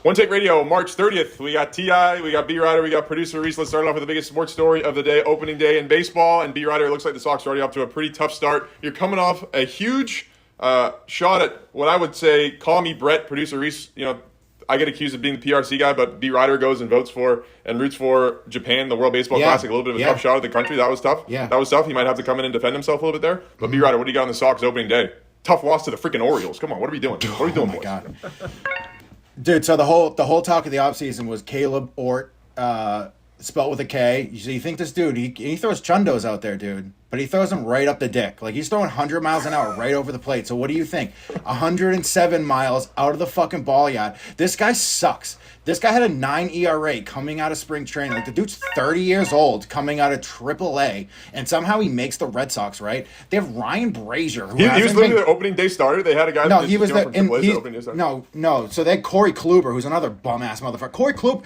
OneTake Radio, March 30th. We got T.I., we got B-Rider, we got producer Reese. Let's start off with the biggest sports story of the day, opening day in baseball. And B-Rider, it looks like the Sox are already up to a pretty tough start. You're coming off a huge shot at what I would say, call me Brett, producer Reese. You know, I get accused of being the PRC guy, but B-Rider goes and votes for and roots for Japan, the World Baseball Classic. A little bit of a tough shot at the country. That was tough. Yeah. That was tough. He might have to come in and defend himself a little bit there. But B-Rider, what do you got on the Sox opening day? Tough loss to the freaking Orioles. Come on, what are we doing? What are we doing, boys? God. Dude, so the whole talk of the offseason was Caleb Ort, spelled with a K. So you think this dude, he throws chundos out there, dude. But he throws them right up the dick. Like, he's throwing 100 miles an hour right over the plate. So what do you think? 107 miles out of the fucking ball yard. This guy sucks. This guy had a 9 ERA coming out of spring training. Like, the dude's 30 years old coming out of AAA. And somehow he makes the Red Sox, right? They have Ryan Brazier. Who he was literally their opening day starter. They had a guy he was from opening day starter. No. So they had Corey Kluber, who's another bum-ass motherfucker. Corey Kluber,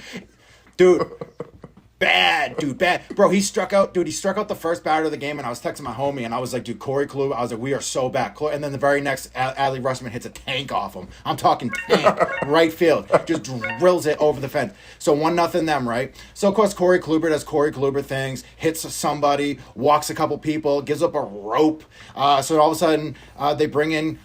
dude... Bad. Bro, he struck out the first batter of the game, and I was texting my homie, and I was like, dude, Corey Kluber, I was like, we are so bad. And then the very next, Adley Rutschman hits a tank off him. I'm talking tank, right field. Just drills it over the fence. So 1-0 them, right? So, of course, Corey Kluber does Corey Kluber things, hits somebody, walks a couple people, gives up a rope. So all of a sudden, they bring in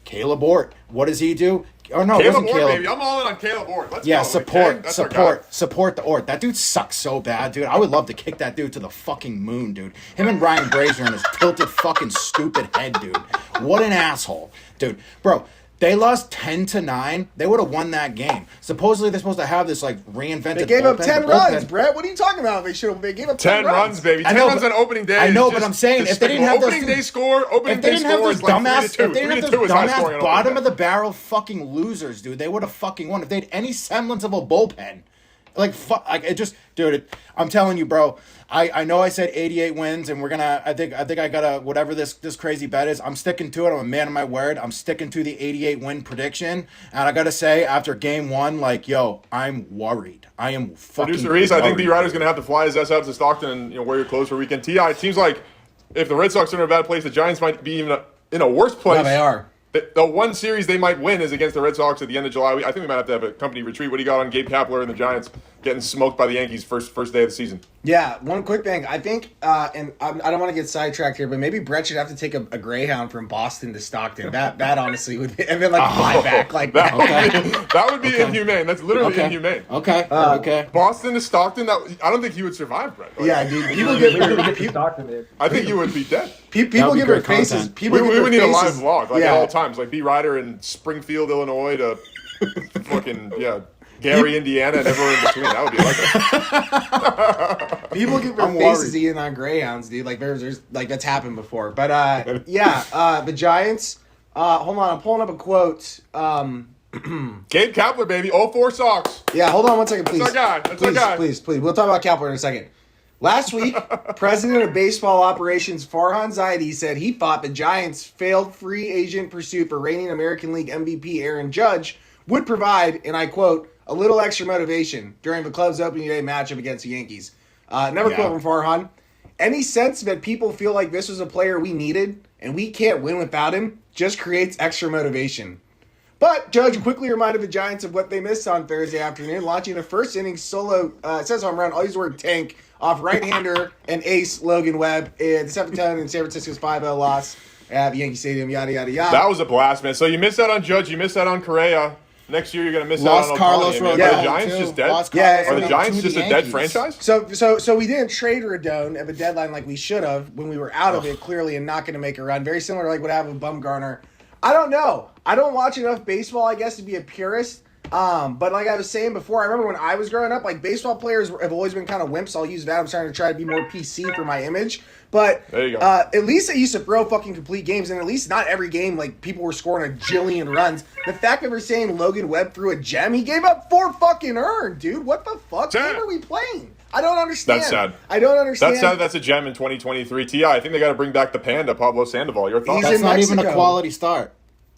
Caleb Ort. What does he do? Oh no, it wasn't Caleb. Baby. I'm all in on Caleb Ort. Let's go. Support the Ort. That dude sucks so bad, dude. I would love to kick that dude to the fucking moon, dude. Him and Ryan Brazier and his tilted fucking stupid head, dude. What an asshole, dude. Bro, they lost 10-9. They would have won that game. Supposedly they're supposed to have this like reinvented. They gave up 10 runs, Brett. What are you talking about? They gave up 10 runs, baby. 10 runs on opening day. I know, but I'm saying if they didn't have opening day score, if they didn't have those dumbass bottom of the barrel fucking losers, dude, they would have fucking won. If they had any semblance of a bullpen. I'm telling you, bro. I know I said 88 wins, and we're gonna. I think I gotta whatever this crazy bet is. I'm sticking to it. I'm a man of my word. I'm sticking to the 88 win prediction, and I gotta say, after game one, like, yo, I'm worried. I am fucking. Producer Reese, worried. I think B-Rider's gonna have to fly his ass out to Stockton and wear your clothes for weekend. T.I., it seems like if the Red Sox are in a bad place, the Giants might be even in a worse place. No, they are. The one series they might win is against the Red Sox at the end of July. I think we might have to have a company retreat. What do you got on Gabe Kapler and the Giants getting smoked by the Yankees first day of the season? Yeah, one quick thing. I think, and I don't want to get sidetracked here, but maybe Brett should have to take a Greyhound from Boston to Stockton. That honestly would be, and then fly back like that. That would be inhumane. That's literally inhumane. Okay. Boston to Stockton. I don't think he would survive, Brett. Yeah, dude. I think you would be dead. People give her faces. We would need a live vlog at all times, like B-Rider in Springfield, Illinois to fucking Gary, Indiana, and everywhere in between. That would be like people give their faces eating on Greyhounds, dude. Like there's like that's happened before. But the Giants. Hold on, I'm pulling up a quote. Gabe Kapler, baby, 04 Sox. Yeah, hold on one second, please. That's our guy. Please. We'll talk about Kapler in a second. Last week, President of Baseball Operations Farhan Zaidi said he thought the Giants' failed free agent pursuit for reigning American League MVP Aaron Judge would provide, and I quote, a little extra motivation during the club's opening day matchup against the Yankees. Another quote from Farhan. Any sense that people feel like this was a player we needed and we can't win without him just creates extra motivation. But Judge quickly reminded the Giants of what they missed on Thursday afternoon, launching a first inning solo, it says home run, I'll use the word tank, off right-hander and ace Logan Webb. The 7-10 in San Francisco's 5-0 loss at Yankee Stadium, yada, yada, yada. That was a blast, man. So you missed out on Judge, you missed out on Correa. Next year you're going to miss out on Carlos Ohtani. Are the Giants just dead? Are the Giants just a dead franchise? So we didn't trade Rodon at the deadline like we should have when we were out of it, clearly, and not going to make a run. Very similar to like what happened with Bumgarner. I don't know. I don't watch enough baseball, I guess, to be a purist. But like I was saying before, I remember when I was growing up, like baseball players have always been kind of wimps. I'll use that. I'm starting to try to be more PC for my image. But there you go. At least they used to throw fucking complete games, and at least not every game like people were scoring a jillion runs. The fact that we're saying Logan Webb threw a gem, he gave up 4 fucking earned, dude. What the fuck game are we playing? I don't understand. That's sad. I don't understand. That's sad. That's a gem in 2023. T.I., I think they got to bring back the Panda, Pablo Sandoval. Your thoughts? That's not even a quality start.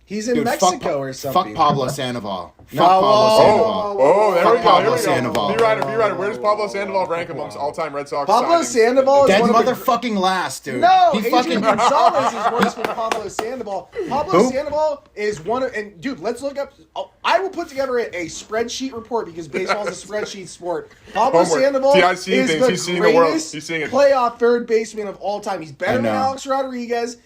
He's in Mexico or something. Fuck Pablo Sandoval. Whoa. Oh, there we go. Pablo Here we go. Sandoval. B-Rider. Where does Pablo Sandoval rank amongst all-time Red Sox Pablo signings? Sandoval is Dead one of the motherfucking last, dude. No, he Adrian fucking. Gonzalez is worse than Pablo Sandoval. Pablo Who? Sandoval is one of, and dude, let's look up. I will put together a spreadsheet report because baseball is a spreadsheet sport. Pablo Homework. Sandoval T.I. seeing is things. the He's seeing the world. greatest He's seeing it. playoff third baseman of all time. He's better I than know. Alex Rodriguez.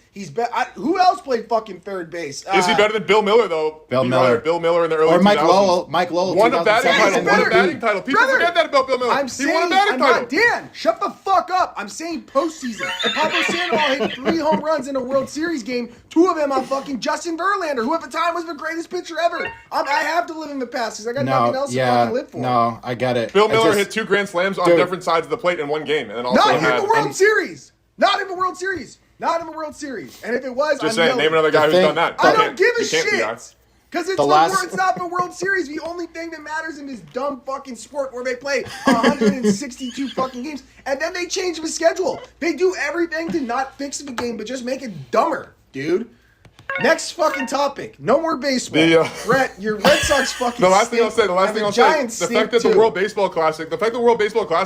Who else played fucking third base? Is he better than Bill Miller, though? Bill B-Rider, Miller. Bill Miller in the early Or 2000s. Mike Lowell. Mike Lowell. Won a batting 2007. title. Won a better. batting title. People Brother, forget that about Bill Miller. I'm He saying, won a batting I'm title. not, Dan, shut the fuck up. I'm saying postseason. And Pablo Sandoval hit 3 home runs in a World Series game, 2 of them on fucking Justin Verlander, who at the time was the greatest pitcher ever. I have to live in the past because I got nothing else to fucking live for. No, I get it. Bill I Miller just- hit 2 grand slams on Dude. different sides of the plate in one game, and then also Not in had. the World Series. Not in the World Series. Not in the World Series. And if it was, Just I'm saying, yelling. name another guy The who's thing- done that. I You don't can't- give a you can't be shit. honest. Because it's it's not the World Series. The only thing that matters in this dumb fucking sport where they play 162 fucking games. And then they change the schedule. They do everything to not fix the game, but just make it dumber, dude. Next fucking topic. No more baseball. Brett, your Red Sox fucking The last thing I'll stink, say, the last and thing the I'll say, Giants the stink fact that the too. World Baseball Classic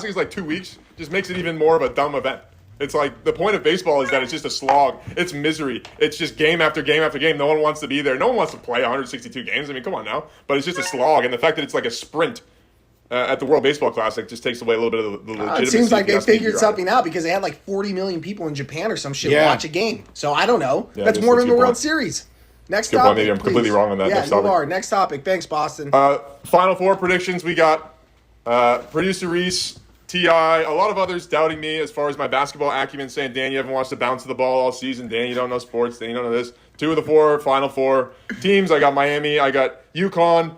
is like 2 weeks just makes it even more of a dumb event. It's like the point of baseball is that it's just a slog. It's misery. It's just game after game after game. No one wants to be there. No one wants to play 162 games. I mean, come on now. But it's just a slog. And the fact that it's like a sprint at the World Baseball Classic just takes away a little bit of the legitimacy. It seems like if you they ask me, figured B-Rider. something out because they had like 40 million people in Japan or some shit Yeah. watch a game. So I don't know. Yeah, That's that's more a than the good World point. Series. Next Good topic, point. Maybe I'm completely please. wrong on that. Yeah, Next you topic. are. Next topic. Thanks, Boston. Final Four predictions. We got producer Reese, T.I., a lot of others doubting me as far as my basketball acumen, saying, Dan, you haven't watched the bounce of the ball all season. Dan, you don't know sports. Dan, you don't know this. 2 of the 4 Final Four teams. I got Miami. I got UConn.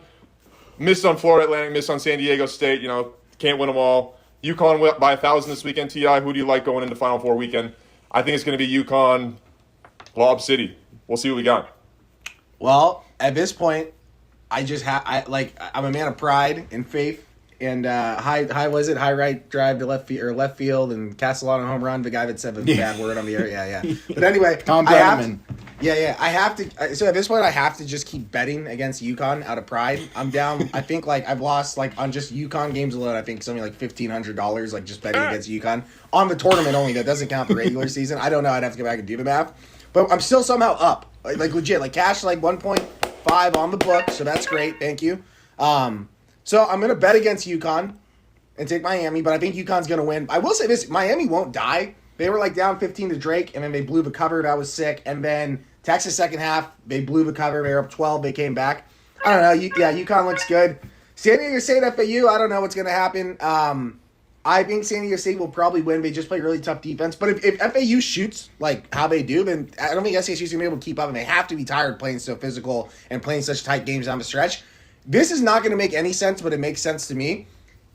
Missed on Florida Atlantic. Missed on San Diego State. You know, can't win them all. UConn went by 1,000 this weekend. T.I., who do you like going into Final Four weekend? I think it's going to be UConn, Lob City. We'll see what we got. Well, at this point, I'm a man of pride and faith. And high right drive to left field, and Castellano home run. The guy that said the bad word on the air, yeah. But anyway, Tom I have Brenneman. I have to. So at this point, I have to just keep betting against UConn out of pride. I'm down. I think I've lost on just UConn games alone. I think something like $1,500 just betting against UConn on the tournament only. That doesn't count the regular season. I don't know. I'd have to go back and do the math, but I'm still somehow up. Like legit, cash 1.5 on the book. So that's great. Thank you. So I'm going to bet against UConn and take Miami, but I think UConn's going to win. I will say this, Miami won't die. They were down 15 to Drake, and then they blew the cover. That was sick. And then Texas second half, they blew the cover. They were up 12. They came back. I don't know. UConn looks good. San Diego State, FAU, I don't know what's going to happen. I think San Diego State will probably win. They just play really tough defense. But if FAU shoots how they do, then I don't think SDSU's going to be able to keep up, and they have to be tired playing so physical and playing such tight games down the stretch. This is not going to make any sense, but it makes sense to me.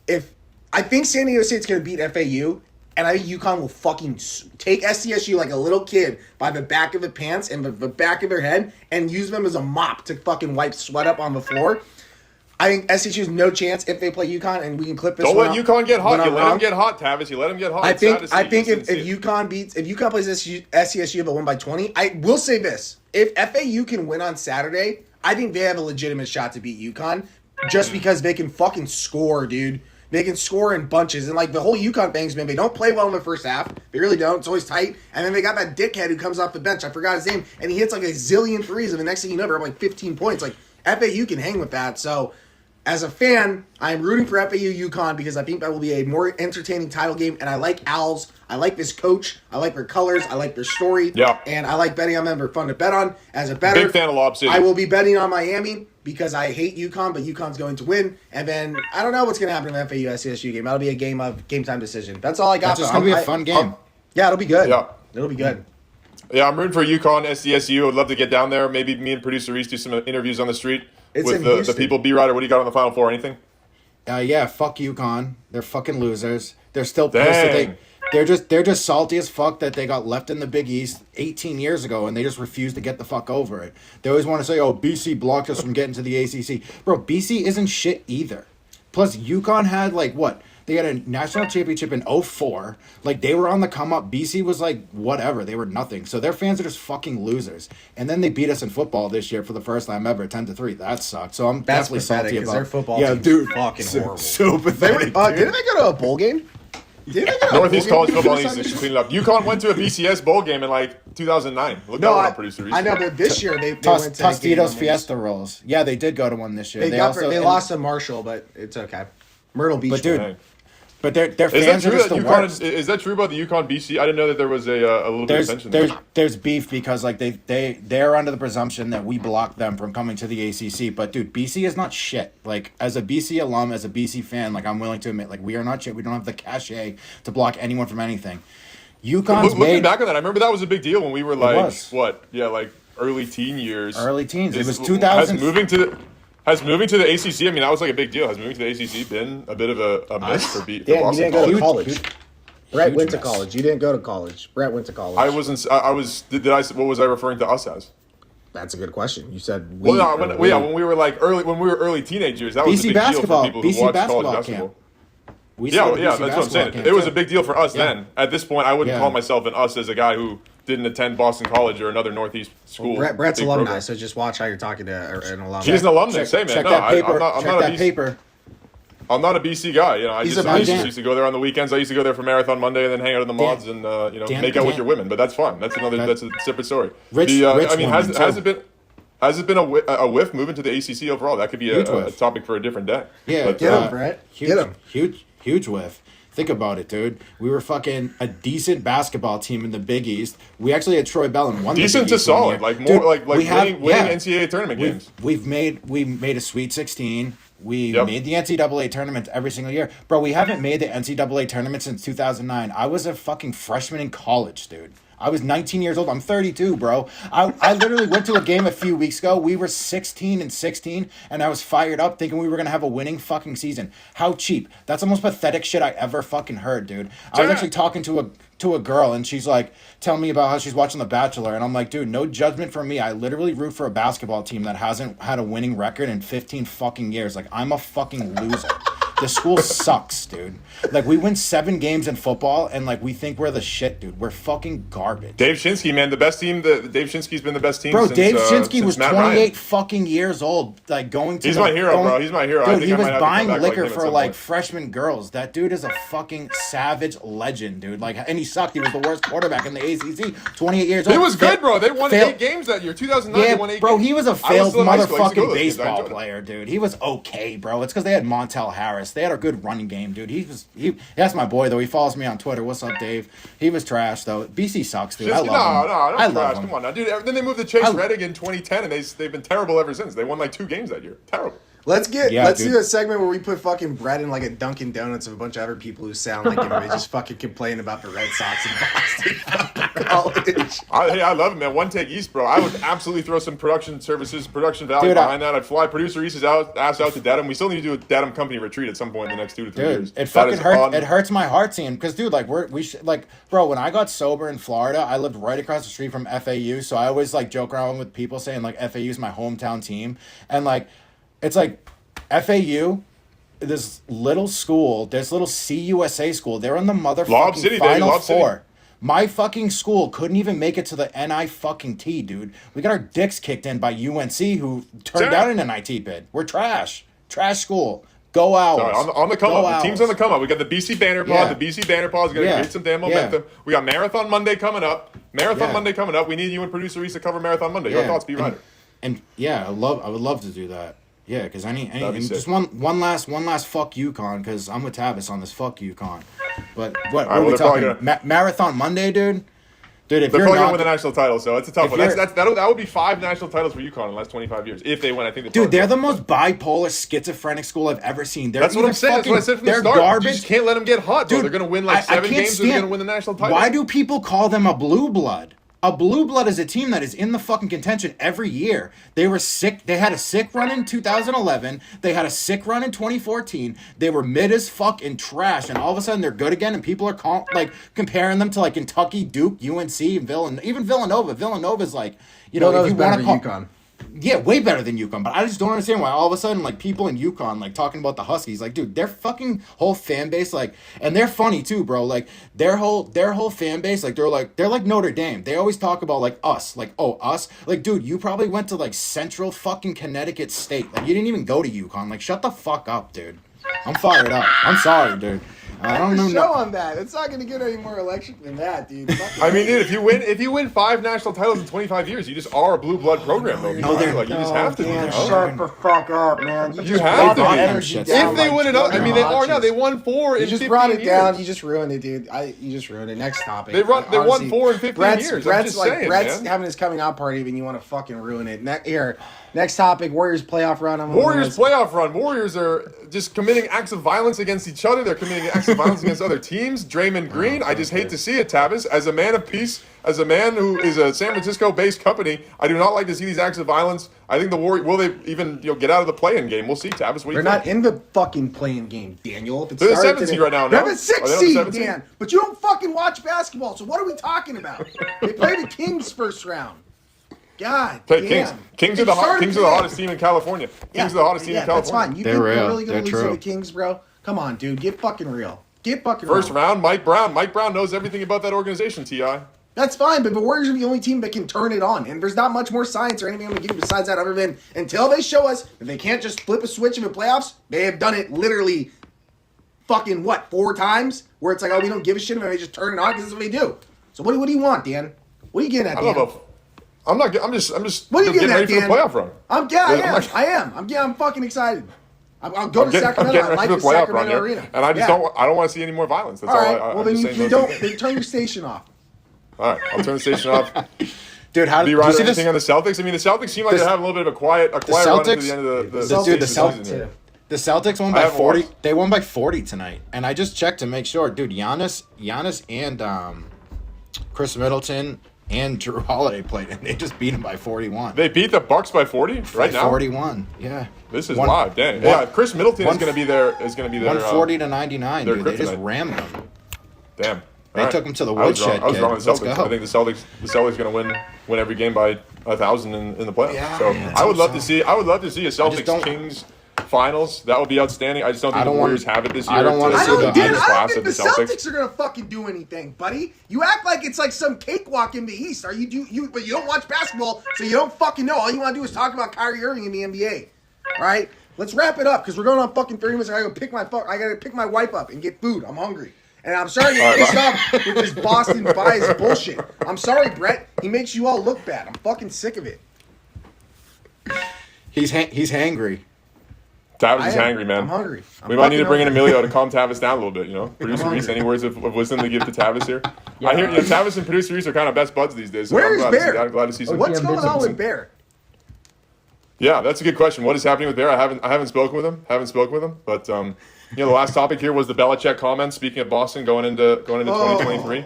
If I think San Diego State's going to beat FAU, and I think UConn will fucking take SDSU like a little kid by the back of the pants and the back of their head and use them as a mop to fucking wipe sweat up on the floor. I think SDSU has no chance if they play UConn, and we can clip this. Don't let UConn get hot. when You I'm let wrong. them get hot, Tavis. You let them get hot. I think It's if UConn plays SDSU but win by 20, I will say this: if FAU can win on Saturday, I think they have a legitimate shot to beat UConn just because they can fucking score, dude. They can score in bunches. And the whole UConn thing's been, they don't play well in the first half. They really don't. It's always tight. And then they got that dickhead who comes off the bench. I forgot his name. And he hits a zillion threes. And the next thing you know, they're up 15 points. FAU can hang with that. So as a fan, I'm rooting for FAU UConn because I think that will be a more entertaining title game. And I like Owls. I like this coach. I like their colors. I like their story. Yeah. And I like betting on them. They're fun to bet on. As a bettor, Big fan of Lob City. I will be betting on Miami because I hate UConn, but UConn's going to win. And then I don't know what's going to happen in the FAU SCSU game. That'll be a game time decision. That's all I got. That's just going to be a fun game. Yeah, it'll be good. Yeah. It'll be good. Yeah, I'm rooting for UConn, SDSU. I'd love to get down there. Maybe me and producer Reese do some interviews on the street It's with in the Houston. people. B-Rider, what do you got on the Final Four? Anything? Yeah, fuck UConn. They're fucking losers. They're still pissed that Dang. they're just salty as fuck that they got left in the Big East 18 years ago and they just refuse to get the fuck over it. They always want to say, "Oh, BC blocked us from getting to the ACC." Bro, BC isn't shit either. Plus, UConn had They had a national championship in 04. Like, they were on the come up. BC was like, whatever. They were nothing. So their fans are just fucking losers. And then they beat us in football this year for the first time ever, 10-3. That sucked. So I'm That's definitely pathetic, salty about their football team's fucking horrible. So pathetic. Didn't they go to a bowl game? Northeast College football needs to clean it up. UConn went to a BCS bowl game in like 2009. Look that one up, producer Reese. I know, but this year they went to Tostitos Fiesta rolls. Yeah, they did go to one this year. They lost to Marshall, but it's okay. Myrtle Beach. But dude, Dang. But their Is that fans are true just that the UConn worst. is that true about the UConn BC? I didn't know that there was a little bit of tension there. There's beef because like they're under the presumption that we blocked them from coming to the ACC. But dude, BC is not shit. Like as a BC alum, as a BC fan, like I'm willing to admit, like we are not shit. We don't have the cachet to block anyone from anything. UConn's Looking back on that, I remember that was a big deal when we were like like early teen years. Early teens. It was 2000. Has moving to the ACC, I mean, that was like a big deal. Has moving to the ACC been a bit of a miss for Dan, you Boston didn't go to College? college. Brett went to mess. college. You didn't go to college. Brett went to college. I wasn't. I was. What was I referring to us as? That's a good question. You said we. When we were like early teenagers, that was a BC big basketball. deal for people BC who watched basketball college camp. basketball. We Yeah, started that's BC what I'm basketball saying. camp, It was too. a big deal for us Yeah. then. At this point, I wouldn't Yeah. call myself an us as a guy who didn't attend Boston College or another Northeast school. Brett's big alumni, program. so just watch how you're talking to an alumni. He's an alumnus. Say, man, Check no, that paper. I'm Check not that a BC. paper. I'm not a BC guy. You know, I He's just a Dan. used to go there on the weekends. I used to go there for Marathon Monday and then hang out in the mods and Dan- make out with Dan- your women. But that's fun. That's a separate story. Rich I mean, women, has too. it been a whiff moving to the ACC overall? That could be Huge a whiff. topic for a different day. Yeah, But, Get him, Brett. Huge, Get him. Huge whiff. Think about it, dude. We were fucking a decent basketball team in the Big East. We actually had Troy Bell and won decent the to Big East one solid, year. like more Dude, like we have- winning yeah. NCAA tournament games. We made a Sweet 16. We Yep. made the NCAA tournament every single year. Bro, we haven't made the NCAA tournament since 2009. I was a fucking freshman in college, dude. I was 19 years old. I'm 32, bro. I literally went to a game a few weeks ago. We were 16-16, and I was fired up thinking we were going to have a winning fucking season. How cheap. That's the most pathetic shit I ever fucking heard, dude. I was actually talking to a girl, and she's like, telling me about how she's watching The Bachelor, and I'm like, dude, no judgment from me. I literally root for a basketball team that hasn't had a winning record in 15 fucking years. Like, I'm a fucking loser. The school sucks, dude. Like, we win 7 games in football, and, like, we think we're the shit, dude. We're fucking garbage. Dave Shinsky, man, the best team. Dave Shinsky's been the best team. Bro, since, Dave Shinsky since was Matt 28 Ryan. fucking years old, like, going to He's my hero, bro. He's my hero. I Dude, think he I was might have to come buying back like liquor him at for, some like, point. freshman girls. That dude is a fucking savage legend, dude. Like, and he sucked. He was the worst quarterback in the ACC. 28 years old. He was good, bro. They won Fail- 8 games that year. 2009, they won 8 bro, games. he was a I failed still in high school. I used to go to motherfucking those games. I baseball enjoyed it. player, dude. He was okay, bro. It's because they had Montel Harris. They had a good running game, dude. That's my boy, though. He follows me on Twitter. What's up, Dave? He was trash, though. BC sucks, dude. I love him. I don't love trash. him. Come on now, dude. Then they moved to Chase Reddick in 2010, and they've been terrible ever since. They won like 2 games that year. Terrible. Let's Yeah, do dude. a segment where we put fucking Brett in like a Dunkin' Donuts of a bunch of other people who sound like they just fucking complain about the Red Sox in Boston College. I love it, man. OneTake East, bro. I would absolutely throw some production value Dude, behind that. I'd fly producer Reese's ass out to Dedham. We still need to do a Dedham company retreat at some point in the next 2 to 3 years. Dude, it That fucking is hurts. It hurts my heart seeing because, dude, like bro. When I got sober in Florida, I lived right across the street from FAU, so I always like joke around with people saying like FAU is my hometown team, and like it's like FAU. This little school, this little CUSA school, they're in the motherfucking Lob City, baby, Final Lob City. Four. My fucking school couldn't even make it to the NI fucking T, dude. We got our dicks kicked in by UNC, who turned down an NIT bid. We're trash. Trash school. Go Owls. Sorry, on the come Go up. The team's on the come up. We got the BC Banner Pod. Yeah. The BC Banner Pod is going to Yeah. create some damn Yeah. momentum. We got Marathon Monday coming up. Yeah. Monday coming up. We need you and producer Reese to cover Marathon Monday. Your thoughts, be right. And yeah, I would love to do that. Yeah, because That'd be and sick. just one last fuck UConn, because I'm with Tavis on this fuck UConn. But what right, are well, we they're probably talking? Marathon Monday, dude. Dude, if They're you're probably going to not, win the national title, so it's a tough if one. you're- That would be 5 national titles for UConn in the last 25 years. If they win, I think dude, they're the most bipolar, schizophrenic school I've ever seen. That's what I'm saying. That's what I said from the they're start. Garbage. You just can't let them get hot, bro. Dude, They're going to win like 7 can't games. They're going stand- to win the national title. Why do people call them a blue blood? A blue blood is a team that is in the fucking contention every year. They were sick. They had a sick run in 2011. They had a sick run in 2014. They were mid as fuck and trash, and all of a sudden they're good again. And people are comparing them to like Kentucky, Duke, UNC, and even Villanova. Villanova's like, you know, if you want to call. Yeah, way better than UConn. But I just don't understand why all of a sudden, like, people in UConn, like, talking about the Huskies, like, dude, their fucking whole fan base, like, and they're funny too, bro. Like, their whole fan base, like, they're like Notre Dame. They always talk about like us, like, oh, us. Like, dude, you probably went to like Central fucking Connecticut State. Like, you didn't even go to UConn. Like, shut the fuck up, dude. I'm fired up. I'm sorry, dude. I don't know. Show on that. It's not going to get any more electric than that, dude. I mean, dude, if you win 5 national titles in 25 years, you just are a blue blood program, though. You just have to. Man, shut the fuck up, man. You have to. brought Be. energy If down If they like win it up, I mean, they are now. They notches. won 4 in You just 15 brought it years. down. You just ruined it, dude. You just ruined it. Next topic. They won Honestly, 4 in 15 Brett's, years. Brett's I'm just like saying, Brett's man. having his coming out party, and you want to fucking ruin it. Next topic: Warriors playoff run. Warriors playoff run. Warriors are just committing acts of violence against each other. They're committing acts of violence against other teams. Draymond Green, I just hate to see it, Tavis. As a man of peace, as a man who is a San Francisco-based company, I do not like to see these acts of violence. I think the Warriors, will they even get out of the play-in game? We'll see, Tavis. What do you They're think? not in the fucking playing game, Daniel. If it They're the started 7th seed today- right now, They're no? the 6th Are they on the seed, 7th seed? Dan. But you don't fucking watch basketball, so what are we talking about? They play the Kings first round. God Play damn. Kings. Kings It are the started Kings are the today. hottest team in California. Kings are the hottest team in That's California. fine. You They're think real. they're really going to They're lose to true. the Kings, bro? Come on, dude. Get fucking real. Get fucking First real. round, Mike Brown. Mike Brown knows everything about that organization, T.I. That's fine, but the Warriors are the only team that can turn it on. And there's not much more science or anything I'm going to give you besides that other than until they show us that they can't just flip a switch in the playoffs, they have done it literally fucking, 4 times? Where it's like, oh, we don't give a shit and they just turn it on because that's what they do. So what do you want, Dan? What are you getting at, I Dan? don't know. I'm not. I'm just. What are you getting getting ready at, for the Dan? playoff run. I am. I'm fucking excited. I'll go to I'm Sacramento. getting I ready like for the the playoff run Sacramento here, Arena. and I just Yeah. don't. I don't want to see any more violence. That's All all. right. I'm Well, then just you saying don't. those Then turn your station off. All right, I'll turn the station off. Dude, how Be did right you see anything on this? the Celtics? I mean, the Celtics seem like The- they have a little bit of a quiet run into Celtics- the end of the Dude, the season Celtics. here. The Celtics won I by haven't 40. watched. They won by 40 tonight, and I just checked to make sure. Dude, Giannis and Chris Middleton and Drew Holiday played, and they just beat him by 41. They beat the Bucks by 40 right By now. 41. Yeah. This is One- live. Dang. one- Yeah, Chris Middleton is one- going to be there. Is going to be there. 140 to 99, their dude. They just kryptonite. rammed them. Damn. They All right. took him to the I was wrong. woodshed, I was kid. wrong on the Let's Celtics. go. I think the Celtics going to win every game by 1,000 in the playoffs. Yeah, so man, I would so. love to see. I would love to see a Celtics don't- Kings finals. That would be outstanding. I just don't think I don't the want- Warriors have it this year. I don't wanna I see don't, the- Dan, this I don't class think of the Celtics are gonna fucking do anything, buddy. You act like it's like some cakewalk in the East. Are you? But you don't watch basketball, so you don't fucking know. All you want to do is talk about Kyrie Irving in the NBA. All right, let's wrap it up because we're going on fucking 30 minutes. I gotta pick my wife up and get food. I'm hungry. And I'm sorry to get pissed off with this Boston bias bullshit. I'm sorry, Brett. He makes you all look bad. I'm fucking sick of it. He's hangry. Tavis is I am. hangry, man. I'm hungry. We might need to bring in hungry. Emilio to calm Tavis down a little bit. Producer Reese, any words of wisdom to give to Tavis here? I hear Tavis and producer Reese are kind of best buds these days. So Where is Bear? I'm glad to see some. What's Yeah, going on business. with Bear? Yeah, that's a good question. What is happening with Bear? I haven't spoken with him. But the last topic here was the Belichick comments. Speaking of Boston, going into 2023,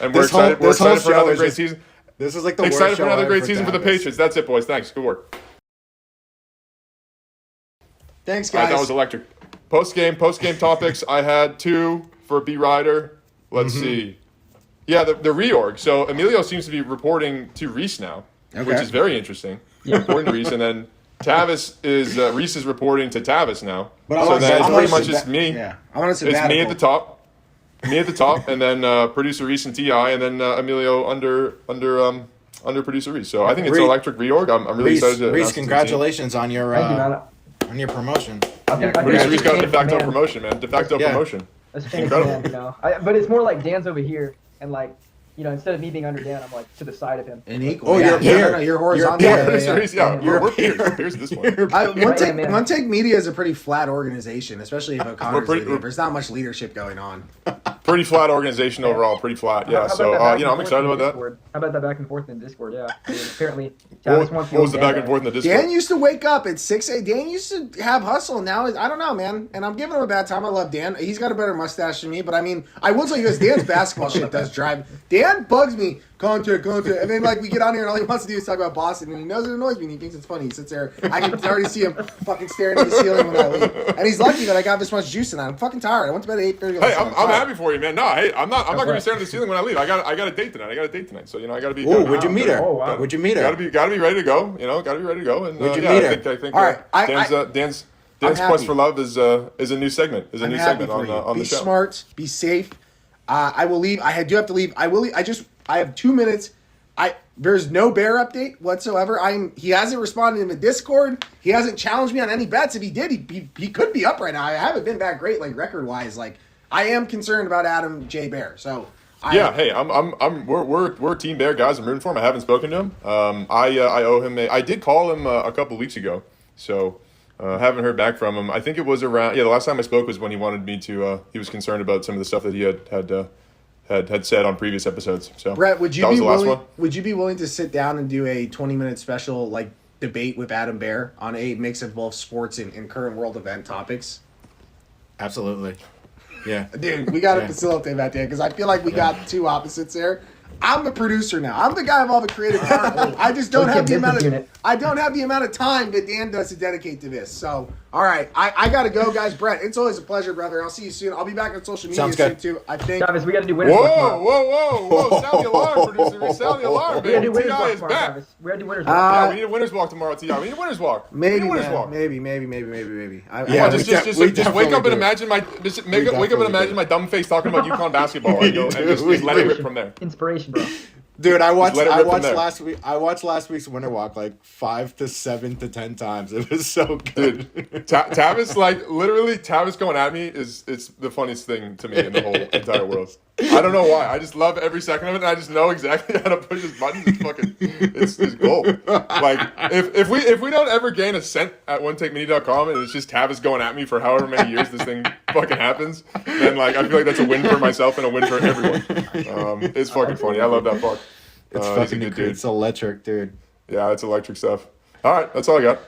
and we're This whole- excited. We're this whole excited for show another is great just- season. This is like the Excited worst for show another ever great season for the Tavis. Patriots. That's it, boys. Thanks. Good work. Thanks, All right, guys. that was electric. Post game topics. I had 2 for B Rider. Let's see. Yeah, the reorg. So Emilio seems to be reporting to Reese now, which Okay. is very interesting. Reporting to Reese, and then Reese is reporting to Tavis now. But I So want then to- it's I pretty want much to- just me. Yeah, I want to It's me at the top. And then producer Reese and Ti, and then Emilio under producer Reese. So I think it's an Reese- electric reorg. I'm really excited to Reese, announce it to the team. congratulations on your Thank you, man. on your promotion. I think Producer Reese got a de chain of facto command. promotion, man. De facto Yeah. promotion. That's chain of Incredible. command, But it's more like Dan's over here, and like, instead of me being under Dan, I'm like to the side of him. And equal. Oh, yeah, you're a yeah, peer. no, you're You're a horizontal. peer. Yeah, producer Reese. Yeah, You're we're a peer. peers. We're peers at this point. One Take Media is a pretty flat organization, especially if O'Connor's pretty- leading it. There's not much leadership going on. Pretty flat organization overall. Pretty flat. Yeah. How So about that back and I'm forth excited in about that. Discord? How about that back and forth in Discord? Yeah. I mean, apparently, What, Tavis wants what was the back and forth in the Discord? Dan used to wake up at 6 a.m. Dan used to have hustle. Now, I don't know, man. And I'm giving him a bad time. I love Dan. He's got a better mustache than me. But, I mean, I will tell you this. Dan's basketball shit does drive. Dan bugs me content. And then like we get on here and all he wants to do is talk about Boston, and he knows it annoys me and he thinks it's funny. He sits there. I can already see him fucking staring at the ceiling when I leave. And he's lucky that I got this much juice tonight. I'm fucking tired. I went to bed at 8:30. Hey, I'm happy for you, man. No, hey, I'm not gonna be staring at the ceiling when I leave. I got a date tonight. So I gotta be. Ooh, would you meet her? Oh, wow. Would you meet her? Gotta be ready to go. Gotta be ready to go. And Would you meet her? I think All right, Dan's I'm Quest happy. for Love is a new segment. I'm happy for you. On Be the show. smart. Be safe. I will leave. I do have to leave. I will leave. I have 2 minutes. There's no Bear update whatsoever. He hasn't responded in the Discord. He hasn't challenged me on any bets. If he did, he could be up right now. I haven't been that great, like record wise. Like I am concerned about Adam J. Bear. So Hey, we're Team Bear guys. I'm rooting for him. I haven't spoken to him. I owe him. I did call him a couple weeks ago. So haven't heard back from him. I think it was around. The last time I spoke was when he wanted me to. He was concerned about some of the stuff that he had said on previous episodes. So Brett, would you that was be the last willing? one. Would you be willing to sit down and do a 20-minute special like debate with Adam Bear on a mix of both sports and current world event topics? Absolutely. Yeah. Dude, we got to facilitate that there because I feel like we got two opposites there. I'm the producer now. I'm the guy of all the creative part. I just don't have the amount of time that Dan does to dedicate to this. So, all right, I gotta go, guys. Brett, it's always a pleasure, brother. I'll see you soon. I'll be back on social media Sounds soon good. too. I think. Travis, we got to do winners block tomorrow. Whoa! Sound the alarm, producer. Sound the alarm, We got to do baby. winners Ti block is tomorrow, back. Travis. We got to do winners block. Yeah, we need a winners walk tomorrow, Ti. We need a winners walk. Maybe, we need a winners man. walk. Maybe. Yeah, Just we wake up and definitely imagine my dumb face talking about UConn basketball and just let it rip from there. Inspiration, bro. Dude, I watched let it rip from there. last week's Winter Walk like 5 to 7 to 10 times. It was so good. Tavis, literally, Tavis going at me it's the funniest thing to me in the whole entire world. I don't know why. I just love every second of it, and I just know exactly how to push his buttons. It's gold. Like, if we don't ever gain a cent at OneTakeMini.com, and it's just Tavis going at me for however many years this thing fucking happens, then, I feel like that's a win for myself and a win for everyone. It's fucking funny. I love that fuck. It's He's a fucking good dude. dude. It's electric, dude. Yeah, it's electric stuff. All right, that's all I got.